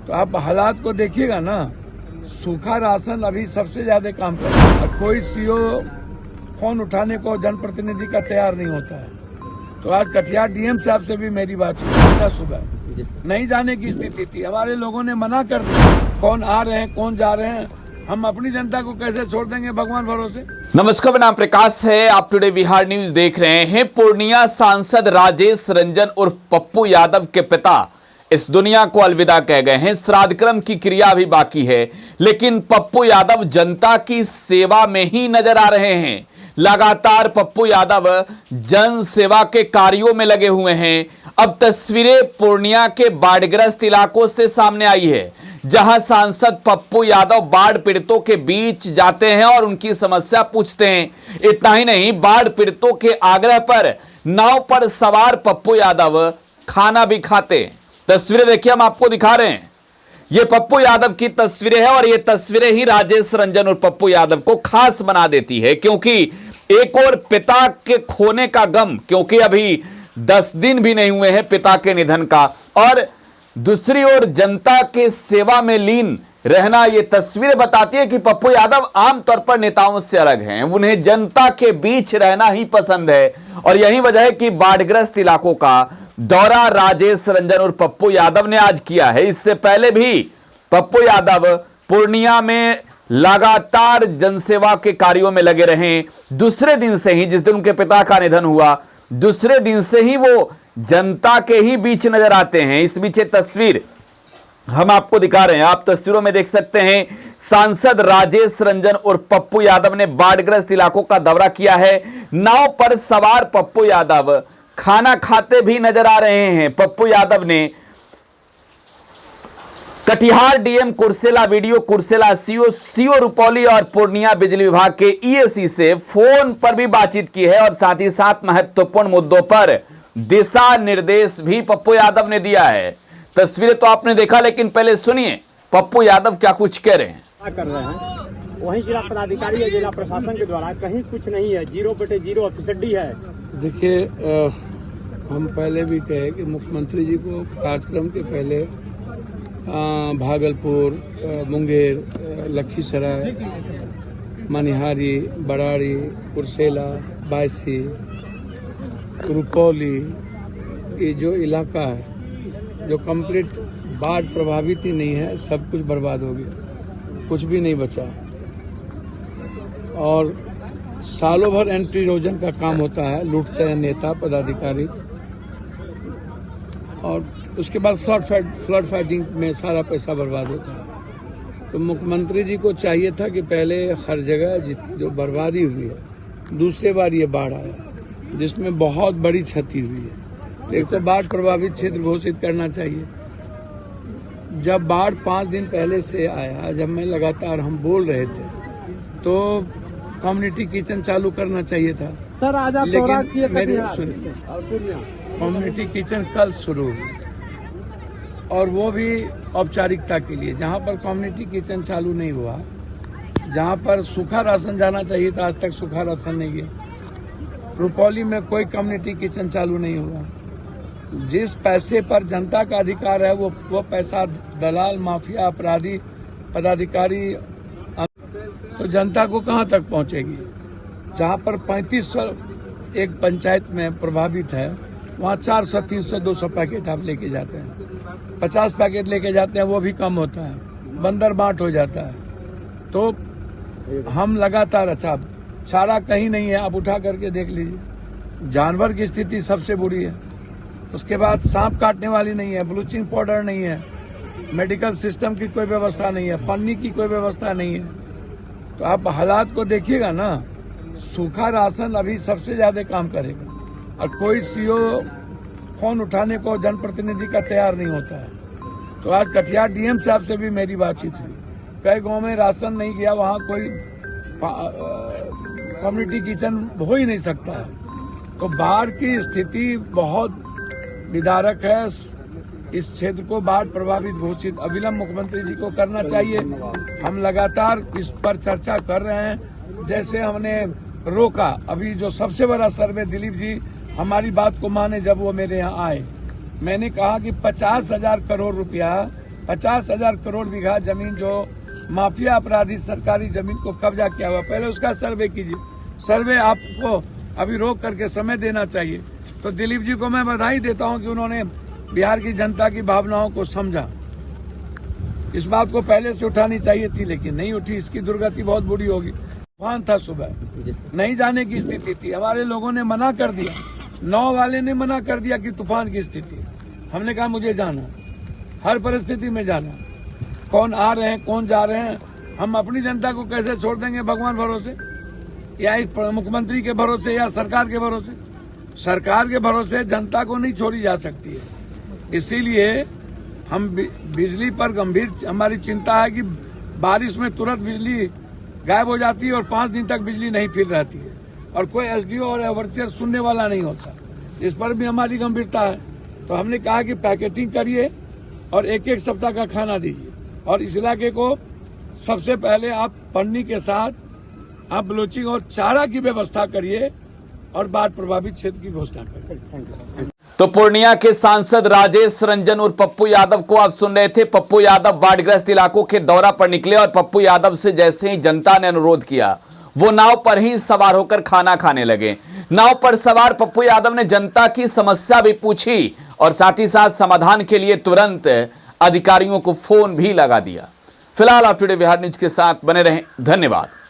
तो आप हालात को देखिएगा ना। सूखा राशन अभी सबसे ज्यादा काम कर रहा है और कोई सीओ फोन उठाने को जनप्रतिनिधि का तैयार नहीं होता है। तो आज कटिहार डीएम साहब से भी मेरी बात हुई सुबह। नहीं जाने की स्थिति थी, हमारे लोगों ने मना कर दिया। कौन आ रहे हैं कौन जा रहे हैं, हम अपनी जनता को कैसे छोड़ देंगे भगवान भरोसे। नमस्कार, मेरा नाम प्रकाश है। आप टुडे बिहार न्यूज देख रहे हैं। पूर्णिया सांसद राजेश रंजन उर्फ पप्पू यादव के पिता इस दुनिया को अलविदा कह गए हैं। श्राद्ध क्रम की क्रिया अभी बाकी है, लेकिन पप्पू यादव जनता की सेवा में ही नजर आ रहे हैं। लगातार पप्पू यादव जन सेवा के कार्यों में लगे हुए हैं। अब तस्वीरें पूर्णिया के बाढ़ग्रस्त इलाकों से सामने आई है, जहां सांसद पप्पू यादव बाढ़ पीड़ितों के बीच जाते हैं और उनकी समस्या पूछते हैं। इतना ही नहीं, बाढ़ पीड़ितों के आग्रह पर नाव पर सवार पप्पू यादव खाना भी खाते। तस्वीरें देखिए, हम आपको दिखा रहे हैं। ये पप्पू यादव की तस्वीरें हैं और ये तस्वीरें ही राजेश रंजन और पप्पू यादव को खास बना देती है, क्योंकि एक और पिता के खोने का गम, क्योंकि अभी 10 दिन भी नहीं हुए हैं पिता के निधन का, और दूसरी ओर जनता के सेवा में लीन रहना। ये तस्वीरें बताती है कि पप्पू यादव आमतौर पर नेताओं से अलग हैं। उन्हें जनता के बीच रहना ही पसंद है और यही वजह है कि बाढ़ग्रस्त इलाकों का दौरा राजेश रंजन और पप्पू यादव ने आज किया है। इससे पहले भी पप्पू यादव पूर्णिया में लगातार जनसेवा के कार्यों में लगे रहे। दूसरे दिन से ही, जिस दिन उनके पिता का निधन हुआ, दूसरे दिन से ही वो जनता के ही बीच नजर आते हैं। इस बीच तस्वीर हम आपको दिखा रहे हैं। आप तस्वीरों में देख सकते हैं, सांसद राजेश रंजन और पप्पू यादव ने बाढ़ग्रस्त इलाकों का दौरा किया है। नाव पर सवार पप्पू यादव खाना खाते भी नजर आ रहे हैं। पप्पू यादव ने Katihar DM Kursela, video Kursela, CO Rupauli और पूर्णिया बिजली विभाग के ईएसी से फोन पर भी बातचीत की है और साथ ही साथ महत्वपूर्ण मुद्दों पर दिशा निर्देश भी पप्पू यादव ने दिया है। तस्वीरें तो आपने देखा, लेकिन पहले सुनिए पप्पू यादव क्या कुछ कह रहे हैं। क्या कर रहे हैं, वहीं जिला पदाधिकारी या जिला प्रशासन के द्वारा कहीं कुछ नहीं है, 0/0 ऑफिसडी है। देखिए, हम पहले भी कहे कि मुख्यमंत्री जी को कार्यक्रम के पहले भागलपुर, मुंगेर, लखीसराय, मनिहारी, बराड़ी, कुर्सेला, बायसी, रुपौली, ये जो इलाका है जो कंप्लीट बाढ़ प्रभावित ही नहीं है, सब कुछ बर्बाद हो गया, कुछ भी नहीं बचा। और सालों भर एंटी इरोजन का काम होता है, लूटते हैं नेता पदाधिकारी, और उसके बाद फ्लड फाइटिंग में सारा पैसा बर्बाद होता है। तो मुख्यमंत्री जी को चाहिए था कि पहले हर जगह जो बर्बादी हुई है, दूसरी बार ये बाढ़ आया जिसमें बहुत बड़ी क्षति हुई है, एक तो बाढ़ प्रभावित क्षेत्र घोषित करना चाहिए। जब बाढ़ 5 दिन पहले से आया, जब मैं लगातार हम बोल रहे थे, तो कम्युनिटी किचन चालू करना चाहिए था। सर आज आप लेकिन मेरे कम्युनिटी किचन कल शुरू हुई, और वो भी औपचारिकता के लिए। जहाँ पर कम्युनिटी किचन चालू नहीं हुआ, जहाँ पर सूखा राशन जाना चाहिए था, आज तक सूखा राशन नहीं गया। रुपौली में कोई कम्युनिटी किचन चालू नहीं हुआ। जिस पैसे पर जनता का अधिकार है, वो पैसा दलाल, माफिया, अपराधी, पदाधिकारी, तो जनता को कहाँ तक पहुँचेगी। जहाँ पर 3500 एक पंचायत में प्रभावित है, वहाँ 400, 300, 200 पैकेट आप लेके जाते हैं, 50 पैकेट लेके जाते हैं, वो भी कम होता है, बंदर बांट हो जाता है। तो हम लगातार, अच्छा चारा कहीं नहीं है, आप उठा करके देख लीजिए। जानवर की स्थिति सबसे बुरी है। उसके बाद सांप काटने वाली नहीं है, ब्लीचिंग पाउडर नहीं है, मेडिकल सिस्टम की कोई व्यवस्था नहीं है, पन्नी की कोई व्यवस्था नहीं है। तो आप हालात को देखिएगा ना। सूखा राशन अभी सबसे ज्यादा काम करेगा और कोई सीओ फोन उठाने को जनप्रतिनिधि का तैयार नहीं होता है। तो आज कटिहार डीएम साहब से भी मेरी बातचीत हुई। कई गांव में राशन नहीं गया, वहाँ कोई कम्युनिटी किचन हो ही नहीं सकता है। तो बाढ़ की स्थिति बहुत विदारक है। इस क्षेत्र को बाढ़ प्रभावित घोषित अविलंब मुख्यमंत्री जी को करना चाहिए। हम लगातार इस पर चर्चा कर रहे हैं। जैसे हमने रोका, अभी जो सबसे बड़ा सर्वे, दिलीप जी हमारी बात को माने, जब वो मेरे यहाँ आए, मैंने कहा कि 50,000 करोड़ रुपया 50,000 करोड़ बीघा जमीन जो माफिया अपराधी सरकारी जमीन को कब्जा किया हुआ, पहले उसका सर्वे कीजिए। सर्वे आपको अभी रोक करके समय देना चाहिए। तो दिलीप जी को मैं बधाई देता हूं कि उन्होंने बिहार की जनता की भावनाओं को समझा। इस बात को पहले से उठानी चाहिए थी, लेकिन नहीं उठी। इसकी दुर्गति बहुत बुरी होगी। तूफान था सुबह, नहीं जाने की स्थिति थी। हमारे लोगों ने मना कर दिया, 9 वाले ने मना कर दिया कि तूफान की स्थिति। हमने कहा मुझे जाना, हर परिस्थिति में जाना। कौन आ रहे हैं, कौन जा रहे हैं, हम अपनी जनता को कैसे छोड़ देंगे भगवान भरोसे, या इस मुख्यमंत्री के भरोसे, या सरकार के भरोसे? सरकार के भरोसे जनता को नहीं छोड़ी जा सकती है। इसीलिए हम बिजली पर गंभीर हमारी चिंता है कि बारिश में तुरंत बिजली गायब हो जाती है और 5 दिन तक बिजली नहीं फिर रहती है, और कोई एसडीओ और ओवरसियर सुनने वाला नहीं होता। इस पर भी हमारी गंभीरता है। तो हमने कहा कि पैकेटिंग करिए और 1-1 सप्ताह का खाना दीजिए, और इस इलाके को सबसे पहले आप पन्नी के साथ आप ब्लोचिंग और चारा की व्यवस्था करिए और बाढ़ प्रभावित क्षेत्र की घोषणा करिए। तो पूर्णिया के सांसद राजेश रंजन और पप्पू यादव को आप सुन रहे थे। पप्पू यादव बाढ़ग्रस्त इलाकों के दौरा पर निकले और पप्पू यादव से जैसे ही जनता ने अनुरोध किया, वो नाव पर ही सवार होकर खाना खाने लगे। नाव पर सवार पप्पू यादव ने जनता की समस्या भी पूछी और साथ ही साथ समाधान के लिए तुरंत अधिकारियों को फोन भी लगा दिया। फिलहाल आप टुडे बिहार न्यूज के साथ बने रहें। धन्यवाद।